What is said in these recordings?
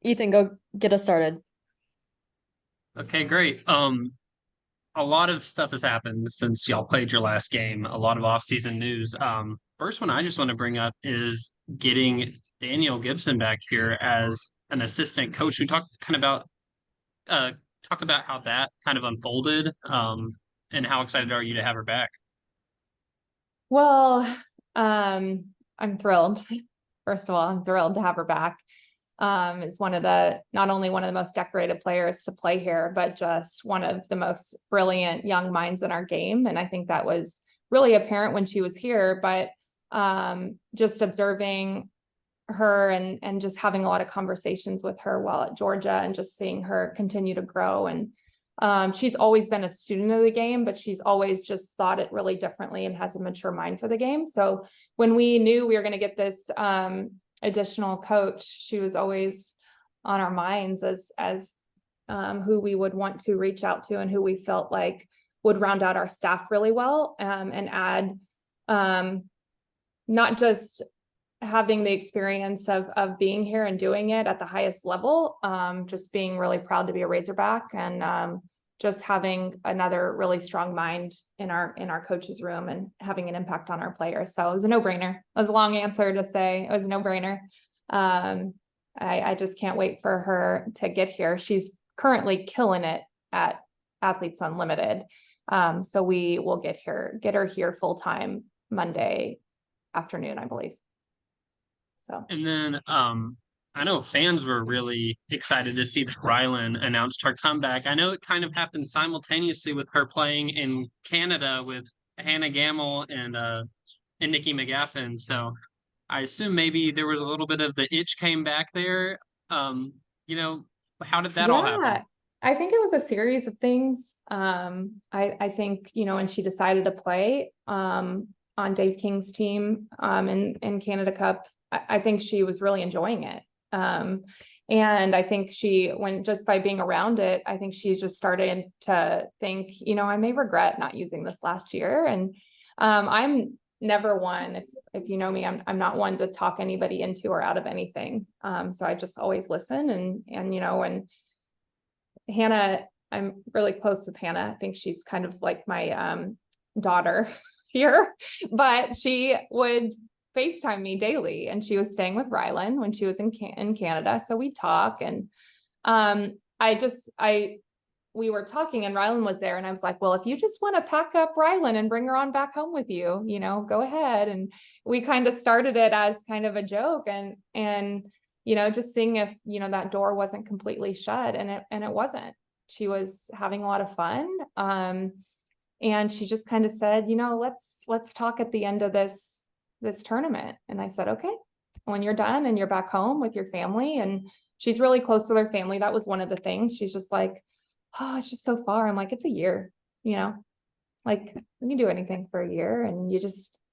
Ethan, go get us started. Okay, great. A lot of stuff has happened since y'all played your last game. A lot of off-season news. First one I just want to bring up is getting Danielle Gibson back here as an assistant coach. We uh talk about how that kind of unfolded. And how excited are you to have her back? Well, I'm thrilled. First of all, I'm thrilled to have her back. Is not only one of the most decorated players to play here, but just one of the most brilliant young minds in our game. And I think that was really apparent when she was here, but just observing her and just having a lot of conversations with her while at Georgia and just seeing her continue to grow. And she's always been a student of the game, but she's always just thought it really differently and has a mature mind for the game. So when we knew we were going to get this additional coach, she was always on our minds as who we would want to reach out to and who we felt like would round out our staff really well, and add not just having the experience of being here and doing it at the highest level, just being really proud to be a Razorback, and just having another really strong mind in our coach's room and having an impact on our players. So it was a no-brainer. It was a long answer to say it was a no-brainer. I just can't wait for her to get here. She's currently killing it at Athletes Unlimited. So we will get her here full-time Monday afternoon, I believe. So. And then I know fans were really excited to see that Rylan announced her comeback. I know it kind of happened simultaneously with her playing in Canada with Hannah Gamble and Nikki McGaffin. So I assume maybe there was a little bit of the itch came back there. Um, you know, how did that all happen? I think it was a series of things. I think, when she decided to play on Dave King's team in Canada Cup, I think she was really enjoying it. And I think just by being around it, I think she just started to think, I may regret not using this last year. And I'm never one, if you know me, I'm not one to talk anybody into or out of anything. So I just always listen and Hannah, I'm really close with Hannah. I think she's kind of like my daughter here, but she would FaceTime me daily, and she was staying with Rylan when she was in Canada. So we talk, and we were talking, and Rylan was there, and I was like, well, if you just want to pack up Rylan and bring her on back home with you, go ahead. And we kind of started it as kind of a joke, and just seeing if, that door wasn't completely shut, and it wasn't. She was having a lot of fun. And she just kind of said, let's talk at the end of this tournament. And I said, okay, when you're done and you're back home with your family. And she's really close to her family. That was one of the things. She's just like, oh, it's just so far. I'm like, it's a year, like you can do anything for a year. And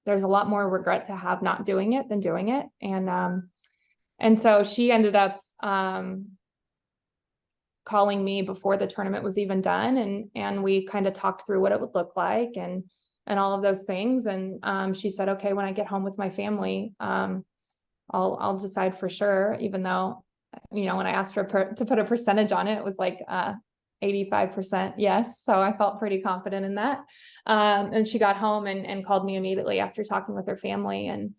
there's a lot more regret to have not doing it than doing it. And so she ended up calling me before the tournament was even done. And we kind of talked through what it would look like and all of those things. And she said, okay, when I get home with my family, I'll decide for sure, even though, when I asked her to put a percentage on it, it was like 85% yes. So I felt pretty confident in that. And she got home and called me immediately after talking with her family. And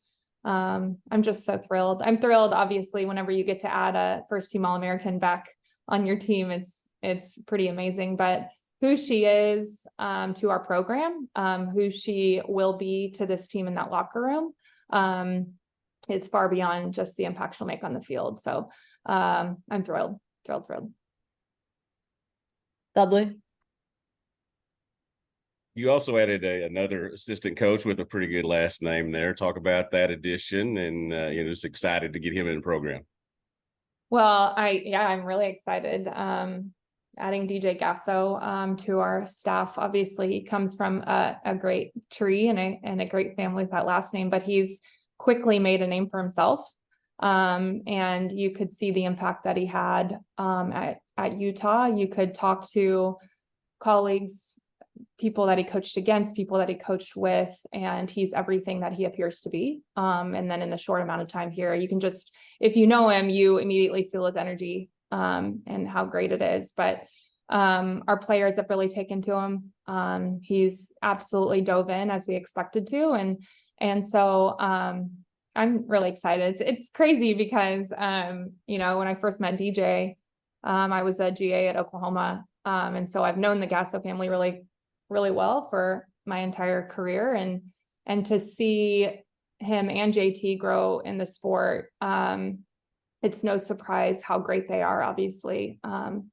I'm just so thrilled. I'm thrilled, obviously, whenever you get to add a first team All-American back on your team, it's pretty amazing. But who she is to our program, who she will be to this team in that locker room, is far beyond just the impact she'll make on the field. So I'm thrilled. Dudley. You also added another assistant coach with a pretty good last name there. Talk about that addition, and just excited to get him in the program. Well, I'm really excited. Adding DJ Gasso to our staff. Obviously, he comes from a great tree and a great family with that last name, but he's quickly made a name for himself. And you could see the impact that he had at Utah. You could talk to colleagues people that he coached against, people that he coached with, and he's everything that he appears to be. And then in the short amount of time here, you can just, if you know him, you immediately feel his energy and how great it is. But our players have really taken to him. He's absolutely dove in as we expected to. And so I'm really excited. It's crazy because, you know, when I first met DJ, I was a GA at Oklahoma. And so I've known the Gasso family really, really well for my entire career, and to see him and JT grow in the sport, it's no surprise how great they are, obviously,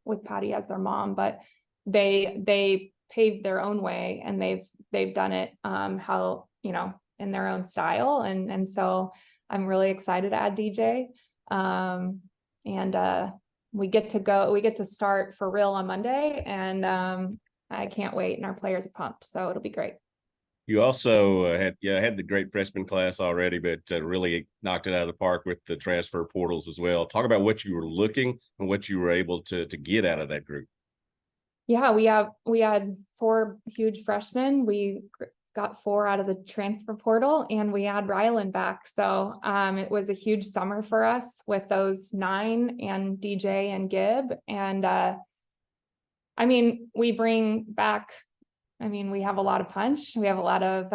with Patty as their mom, but they paved their own way, and they've done it, how, you know, in their own style. And so I'm really excited to add DJ. We get to start for real on Monday, and I can't wait, and our players are pumped, so it'll be great. You also had the great freshman class already, but really knocked it out of the park with the transfer portals as well. Talk about what you were looking and what you were able to get out of that group. Yeah, we had 4 huge freshmen. We got 4 out of the transfer portal, and we had Rylan back. So it was a huge summer for us with those 9 and DJ and Gib. And I mean, we bring back, I mean, we have a lot of punch. We have a lot of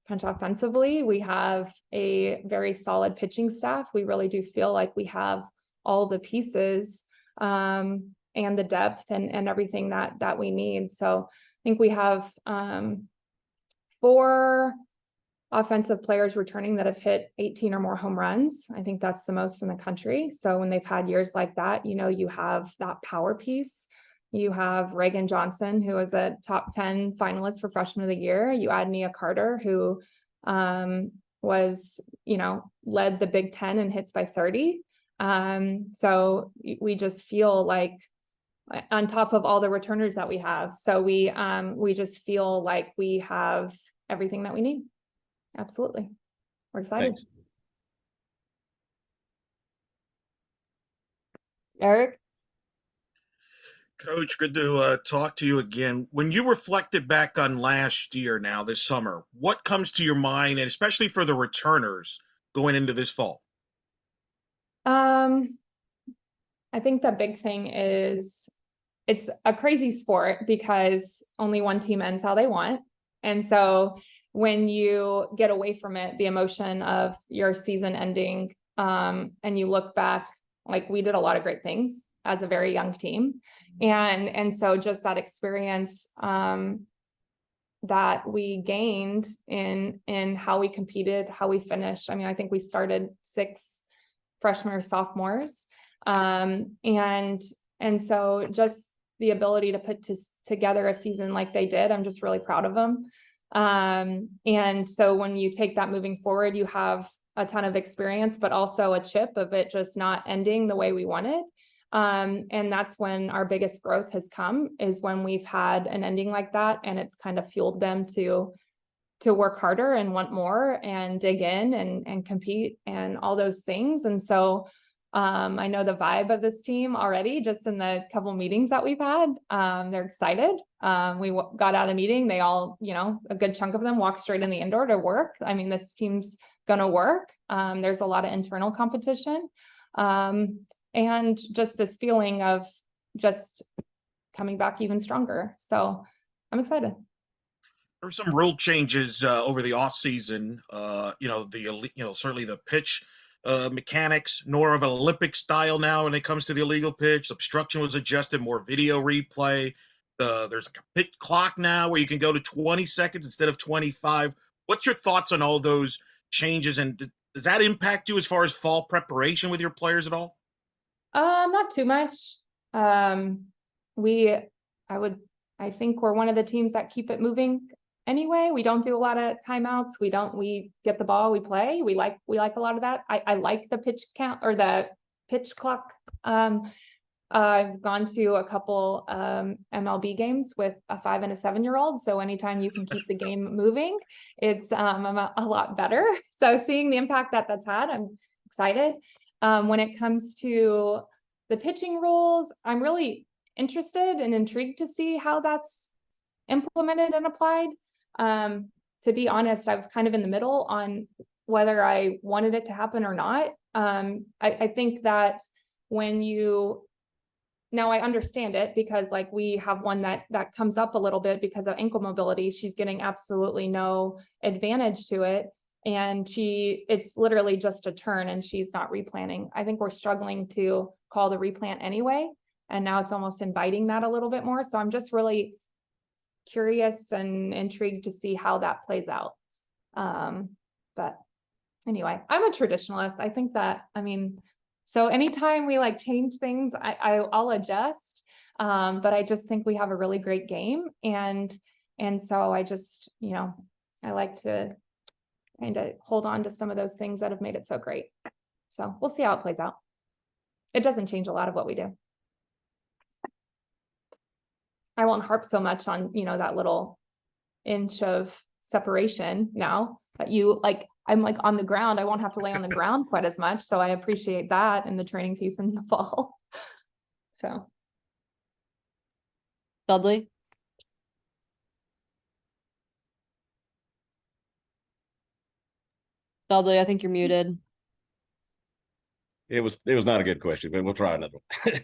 punch offensively. We have a very solid pitching staff. We really do feel like we have all the pieces and the depth and everything that we need. So I think we have 4 offensive players returning that have hit 18 or more home runs. I think that's the most in the country. So when they've had years like that, you know, you have that power piece. You have Reagan Johnson, who was a top 10 finalist for freshman of the year. You add Nia Carter, who was, you know, led the Big Ten in hits by 30. So we just feel like, on top of all the returners that we have, so we just feel like we have everything that we need. Absolutely, we're excited. Thanks. Eric? Coach, good to talk to you again. When you reflected back on last year now this summer, what comes to your mind, and especially for the returners going into this fall? I think the big thing is it's a crazy sport because only one team ends how they want. And so when you get away from it, the emotion of your season ending, and you look back, like we did a lot of great things as a very young team. And so just that experience that we gained in how we competed, how we finished. I mean, I think we started 6 freshmen or sophomores. And so just the ability to put together a season like they did, I'm just really proud of them. And so when you take that moving forward, you have a ton of experience, but also a chip of it just not ending the way we wanted. And that's when our biggest growth has come, is when we've had an ending like that, and it's kind of fueled them to work harder and want more and dig in and compete and all those things. And so I know the vibe of this team already, just in the couple meetings that we've had. They're excited. We got out of the meeting. They all, you know, a good chunk of them walked straight in the indoor to work. I mean, this team's going to work. There's a lot of internal competition. And just this feeling of just coming back even stronger. So I'm excited. There were some rule changes over the offseason. Certainly the pitch mechanics, more of an Olympic style now when it comes to the illegal pitch. Obstruction was adjusted, more video replay. There's a pitch clock now where you can go to 20 seconds instead of 25. What's your thoughts on all those changes, and does that impact you as far as fall preparation with your players at all? Not too much. I think we're one of the teams that keep it moving anyway. We don't do a lot of timeouts. We get the ball, we play. We like a lot of that. I like the pitch count or the pitch clock. I've gone to a couple MLB games with a 5 and a 7-year-old. So anytime you can keep the game moving, it's a lot better. So seeing the impact that's had, I'm excited. When it comes to the pitching rules, I'm really interested and intrigued to see how that's implemented and applied. To be honest, I was kind of in the middle on whether I wanted it to happen or not. I think that now I understand it, because like we have one that comes up a little bit because of ankle mobility. She's getting absolutely no advantage to it. And it's literally just a turn and she's not replanting. I think we're struggling to call the replant anyway. And now it's almost inviting that a little bit more. So I'm just really curious and intrigued to see how that plays out. But anyway, I'm a traditionalist. I think that, so anytime we like change things, I'll adjust. But I just think we have a really great game. And so I just, I like to kind of hold on to some of those things that have made it so great. So we'll see how it plays out. It doesn't change a lot of what we do. I won't harp so much on, that little inch of separation now that I'm like on the ground. I won't have to lay on the ground quite as much. So I appreciate that in the training piece in the fall. So. Dudley? Dudley, I think you're muted. It was not a good question, but we'll try another one.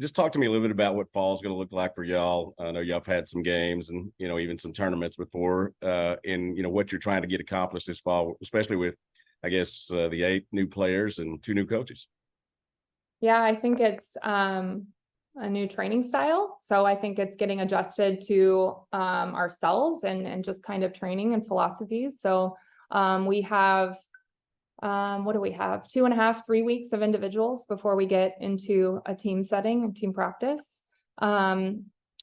Just talk to me a little bit about what fall is going to look like for y'all. I know y'all have had some games and, even some tournaments before, and, what you're trying to get accomplished this fall, especially with, I guess, the 8 new players and 2 new coaches. Yeah, I think it's a new training style. So I think it's getting adjusted to ourselves and just kind of training and philosophies. So we have what do we have? 2.5, 3 weeks of individuals before we get into a team setting and team practice.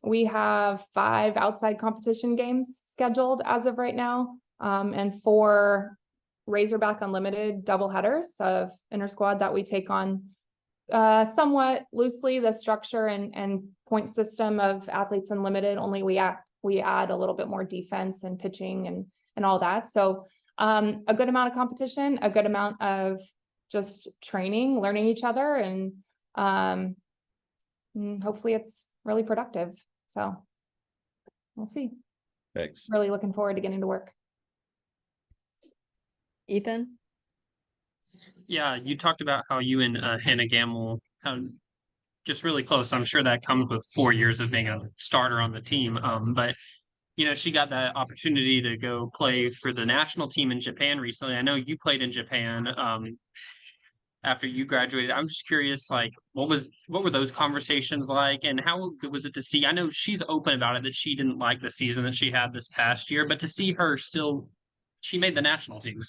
We have 5 outside competition games scheduled as of right now, and 4 Razorback Unlimited doubleheaders of inter-squad that we take on somewhat loosely. The structure and point system of Athletes Unlimited, only we add a little bit more defense and pitching and all that. So a good amount of competition, a good amount of just training, learning each other, and hopefully it's really productive. So we'll see. Thanks. Really looking forward to getting to work. Ethan? Yeah, you talked about how you and Hannah Gamble just really close. I'm sure that comes with 4 years of being a starter on the team. But she got that opportunity to go play for the national team in Japan recently. I know you played in Japan after you graduated. I'm just curious, what were those conversations like, and how good was it to see? I know she's open about it that she didn't like the season that she had this past year, but to see her she made the national team.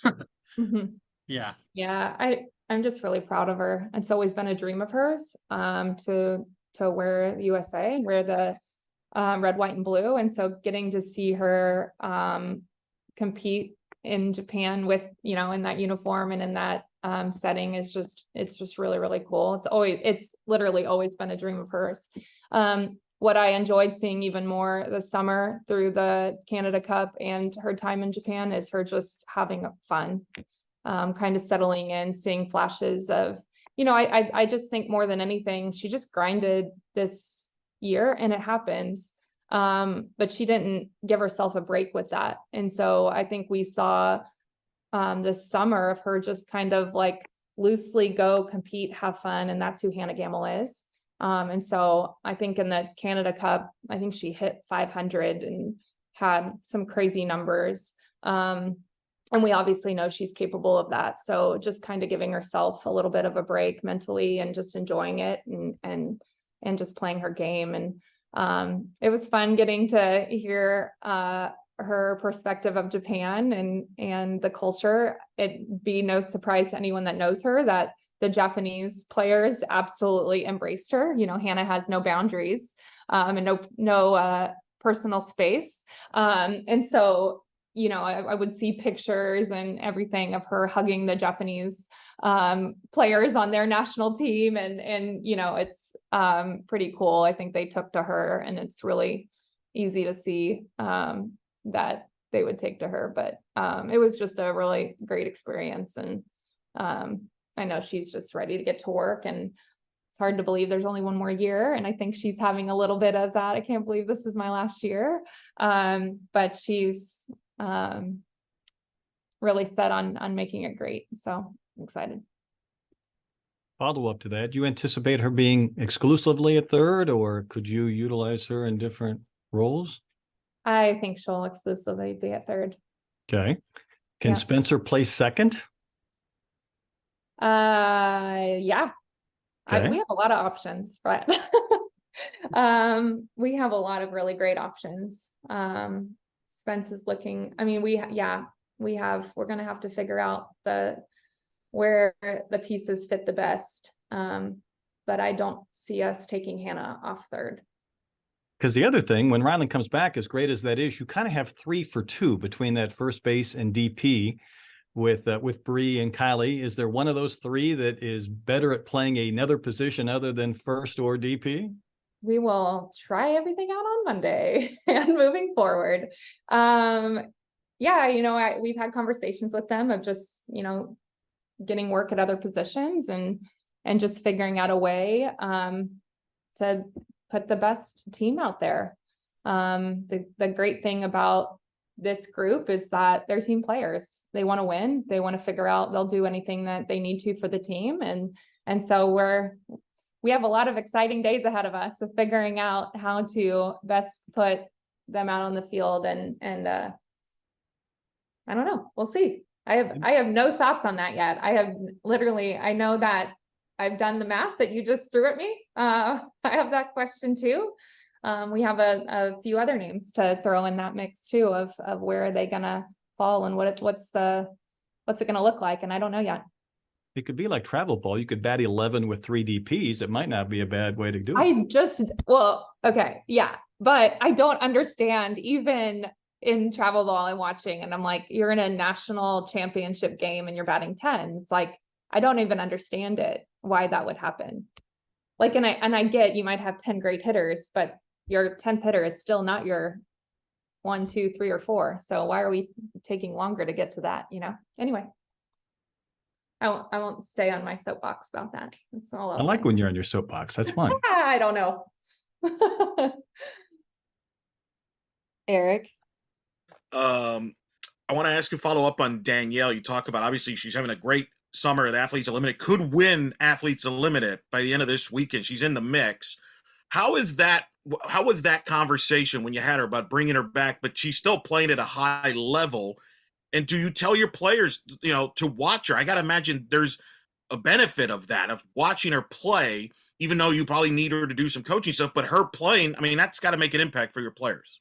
Mm-hmm. Yeah. Yeah, I'm just really proud of her. It's always been a dream of hers to wear the USA, wear the red, white, and blue. And so getting to see her compete in Japan with, in that uniform and in that setting it's just really, really cool. It's literally always been a dream of hers. What I enjoyed seeing even more this summer through the Canada Cup and her time in Japan is her just having fun, kind of settling in, seeing flashes of, I just think more than anything, she just grinded this year and it happens. But she didn't give herself a break with that. And so I think we saw this summer of her just kind of like loosely go compete, have fun. And that's who Hannah Gamble is. And so I think in the Canada Cup, I think she hit 500 and had some crazy numbers. And we obviously know she's capable of that. So just kind of giving herself a little bit of a break mentally and just enjoying it and just playing her game. And it was fun getting to hear her perspective of Japan and the culture. It'd be no surprise to anyone that knows her that the Japanese players absolutely embraced her. Hannah has no boundaries and no personal space. And so, I would see pictures and everything of her hugging the Japanese players on their national team. And it's pretty cool. I think they took to her, and it's really easy to see that they would take to her. But it was just a really great experience. And I know she's just ready to get to work and it's hard to believe there's only one more year. And I think she's having a little bit of that. I can't believe this is my last year. But she's really set on making it great. So I'm excited. Follow up to that, do you anticipate her being exclusively at third, or could you utilize her in different roles? I think she'll exclusively be at third. Okay. Can Yeah. Spencer play second? Yeah. Okay. We have a lot of options, but we have a lot of really great options. Spence is looking, I mean, we're going to have to figure out where the pieces fit the best. But I don't see us taking Hannah off third. Because the other thing, when Ryland comes back, as great as that is, you kind of have 3 for 2 between that first base and DP with Bree and Kylie. Is there one of those 3 that is better at playing another position other than first or DP? We will try everything out on Monday and moving forward. Yeah, we've had conversations with them of just, getting work at other positions and just figuring out a way to put the best team out there. The great thing about this group is that they're team players. They want to win. They want to figure out, they'll do anything that they need to for the team. And so we have a lot of exciting days ahead of us of figuring out how to best put them out on the field and I don't know. We'll see. I have no thoughts on that yet. I know that I've done the math that you just threw at me. I have that question too. We have a few other names to throw in that mix too of where are they gonna fall and what's it gonna look like, and I don't know yet. It could be like travel ball. You could bat 11 with 3 DPs. It might not be a bad way to do it. Okay, yeah, but I don't understand even in travel ball I'm watching, and I'm like, you're in a national championship game and you're batting 10. It's like, I don't even understand it, why that would happen. Like, and I get you might have 10 great hitters, but your 10th hitter is still not your 1, 2, 3, or 4. So why are we taking longer to get to that? Anyway, I won't stay on my soapbox about that. That's all. I like when you're on your soapbox. That's fun. I don't know. Eric. I want to ask you follow up on Danielle. You talk about, obviously she's having a great summer at Athletes Unlimited, could win Athletes Unlimited by the end of this weekend. She's in the mix. How was that conversation when you had her about bringing her back, but she's still playing at a high level? And do you tell your players, to watch her? I got to imagine there's a benefit of that, of watching her play, even though you probably need her to do some coaching stuff, but her playing, I mean, that's got to make an impact for your players.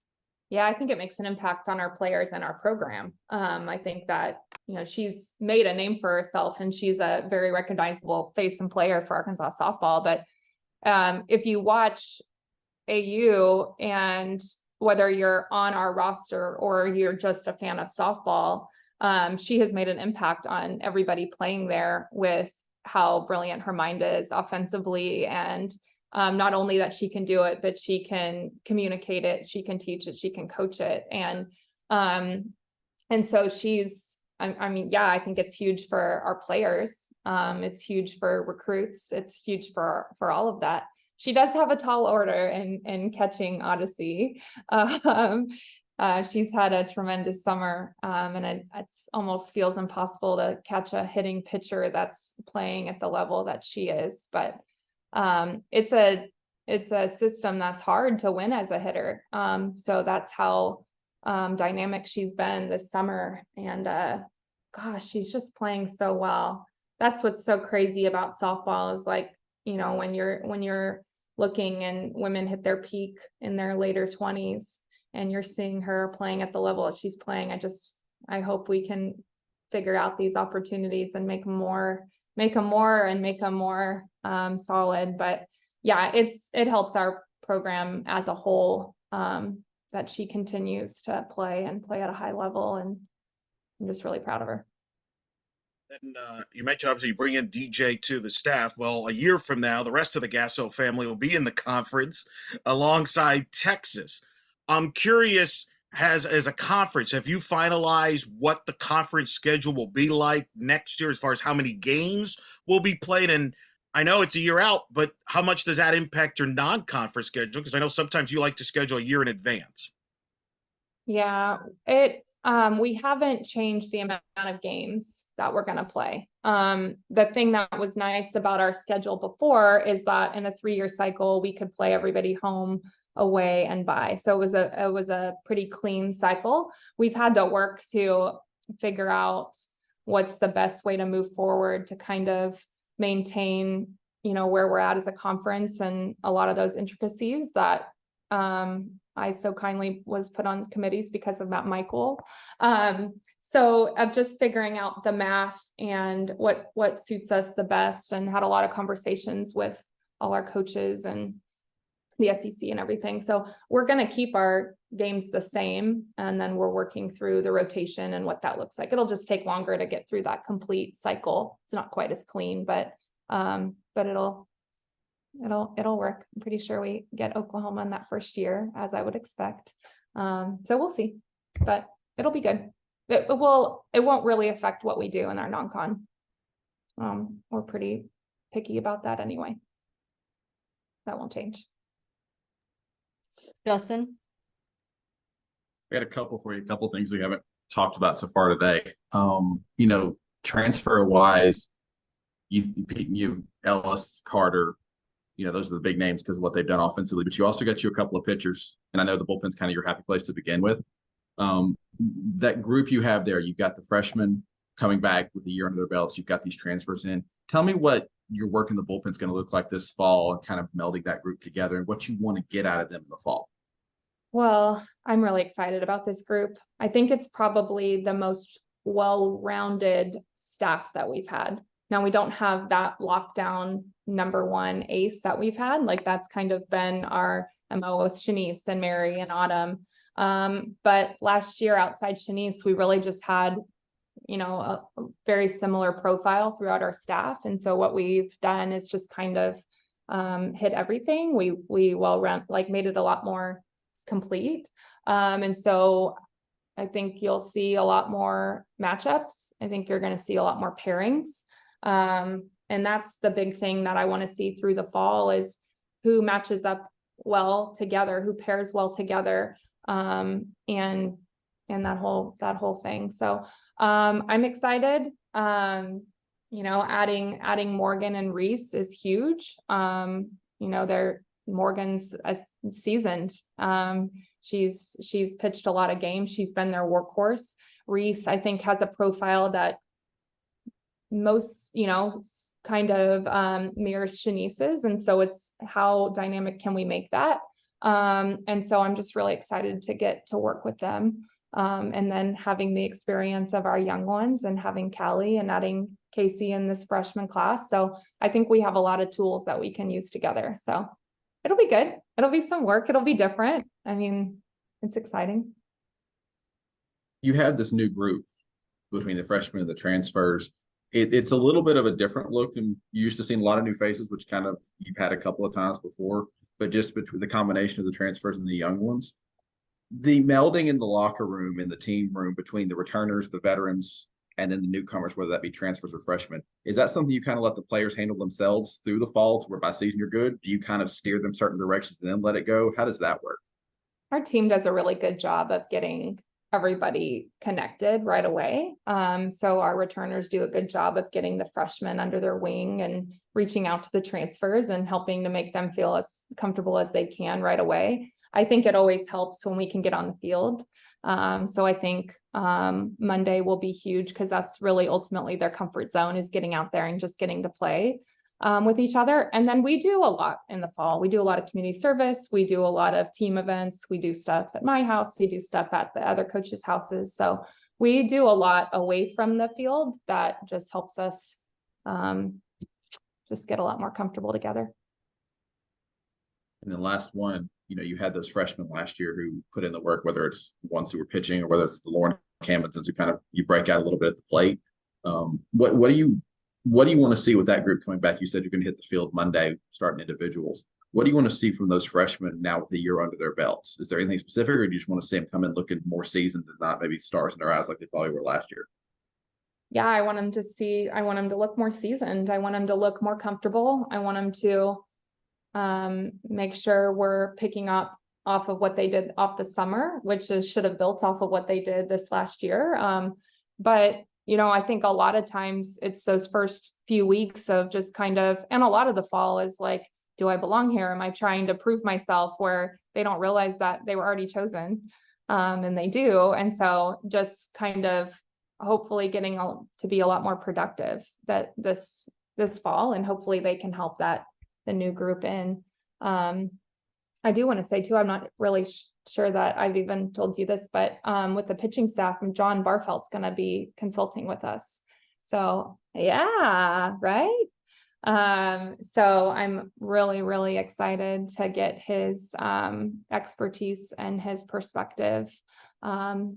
Yeah, I think it makes an impact on our players and our program. I think that, she's made a name for herself and she's a very recognizable face and player for Arkansas softball. But if you watch AU, and whether you're on our roster or you're just a fan of softball, she has made an impact on everybody playing there with how brilliant her mind is offensively. And not only that she can do it, but she can communicate it, she can teach it, she can coach it. And so I think it's huge for our players. It's huge for recruits. It's huge for all of that. She does have a tall order in catching Odyssey. She's had a tremendous summer, and it almost feels impossible to catch a hitting pitcher that's playing at the level that she is. But it's a system that's hard to win as a hitter. So that's how dynamic she's been this summer. And gosh, she's just playing so well. That's what's so crazy about softball is like, when you're looking and women hit their peak in their later 20s and you're seeing her playing at the level that she's playing. I hope we can figure out these opportunities and make them more solid. But yeah, it helps our program as a whole, that she continues to play at a high level, and I'm just really proud of her. And you mentioned, obviously, you bring in DJ to the staff. Well, a year from now, the rest of the Gasso family will be in the conference alongside Texas. I'm curious, as a conference, have you finalized what the conference schedule will be like next year as far as how many games will be played? And I know it's a year out, but how much does that impact your non-conference schedule? Because I know sometimes you like to schedule a year in advance. Yeah, we haven't changed the amount of games that we're gonna play. The thing that was nice about our schedule before is that in a 3-year cycle, we could play everybody home, away, and bye. So it was a pretty clean cycle. We've had to work to figure out what's the best way to move forward to kind of maintain, where we're at as a conference and a lot of those intricacies that I so kindly was put on committees because of Matt Michael. So of just figuring out the math and what suits us the best, and had a lot of conversations with all our coaches and the SEC and everything. So we're going to keep our games the same, and then we're working through the rotation and what that looks like. It'll just take longer to get through that complete cycle. It's not quite as clean, but it'll work. I'm pretty sure we get Oklahoma in that first year, as I would expect. So we'll see, but it'll be good. It won't really affect what we do in our non-con. We're pretty picky about that anyway. That won't change. Justin? We had a couple for you, a couple things we haven't talked about so far today. Transfer wise, you Ellis, Carter, those are the big names because of what they've done offensively, but you also got you a couple of pitchers, and I know the bullpen's kind of your happy place to begin with. That group you have there, you've got the freshmen coming back with a year under their belts, you've got these transfers in. Tell me what your work in the bullpen is going to look like this fall, and kind of melding that group together, and what you want to get out of them in the fall. Well, I'm really excited about this group. I think it's probably the most well-rounded staff that we've had. Now, we don't have that lockdown number one ace that we've had. Like, that's kind of been our MO with Shanice and Mary and Autumn. But last year, outside Shanice, we really just had, a very similar profile throughout our staff. And so what we've done is just kind of hit everything. We made it a lot more complete. And so I think you'll see a lot more matchups. I think you're going to see a lot more pairings. And that's the big thing that I want to see through the fall, is who matches up well together, who pairs well together, and that whole thing. So I'm excited. Adding Morgan and Reese is huge. Morgan's seasoned. She's pitched a lot of games. She's been their workhorse. Reese, I think, has a profile that most, kind of mirrors Shanice's. And so it's how dynamic can we make that? And so I'm just really excited to get to work with them. And then having the experience of our young ones, and having Callie and adding Casey in this freshman class. So I think we have a lot of tools that we can use together. So it'll be good. It'll be some work. It'll be different. I mean, it's exciting. You have this new group between the freshmen and the transfers. It's a little bit of a different look than you used to seeing a lot of new faces, which kind of you've had a couple of times before, but just between the combination of the transfers and the young ones, the melding in the locker room, in the team room, between the returners, the veterans, and then the newcomers, whether that be transfers or freshmen, is that something you kind of let the players handle themselves through the fall, to where by season you're good? Do you kind of steer them certain directions and then let it go? How does that work? Our team does a really good job of getting everybody connected right away. So our returners do a good job of getting the freshmen under their wing and reaching out to the transfers and helping to make them feel as comfortable as they can right away. I think it always helps when we can get on the field. So I think Monday will be huge, because that's really ultimately their comfort zone, is getting out there and just getting to play with each other. And then we do a lot in the fall. We do a lot of community service. We do a lot of team events. We do stuff at my house. We do stuff at the other coaches' houses. So we do a lot away from the field that just helps us just get a lot more comfortable together. And then last one, you had those freshmen last year who put in the work, whether it's the ones who were pitching or whether it's the Lauren Camensons who you break out a little bit at the plate. What do you want to see with that group coming back? You said you're going to hit the field Monday, starting individuals. What do you want to see from those freshmen now with the year under their belts? Is there anything specific, or do you just want to see them come in looking more seasoned and not maybe stars in their eyes like they probably were last year? yeah, I want him to look more seasoned. I want him to look more comfortable. I want him to make sure we're picking up off of what they did off the summer, which should have built off of what they did this last year. But you know, I think a lot of times it's those first few weeks of just kind of, and a lot of the fall is like, do I belong here? Am I trying to prove myself, where they don't realize that they were already chosen, and they do. And so just kind of hopefully getting to be a lot more productive that this fall, and hopefully they can help the new group in. I do want to say too, I'm not really sure that I've even told you this, but with the pitching staff, John Barfeld's going to be consulting with us. So yeah, right. So I'm really, really excited to get his expertise and his perspective to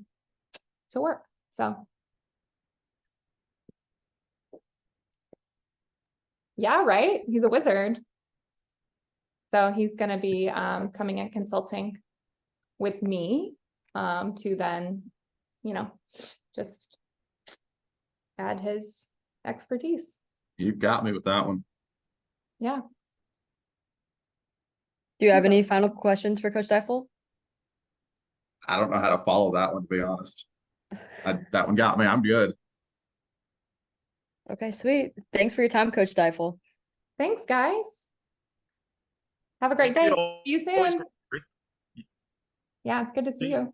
work. So yeah, right. He's a wizard. So he's going to be coming and consulting with me to then, you know, just add his expertise. You got me with that one. Yeah. Do you have any final questions for Coach Deifel? I don't know how to follow that one, to be honest. That one got me. I'm good. Okay, sweet. Thanks for your time, Coach Deifel. Thanks, guys. Have a great day. See you soon. Great. Yeah, it's good to see you.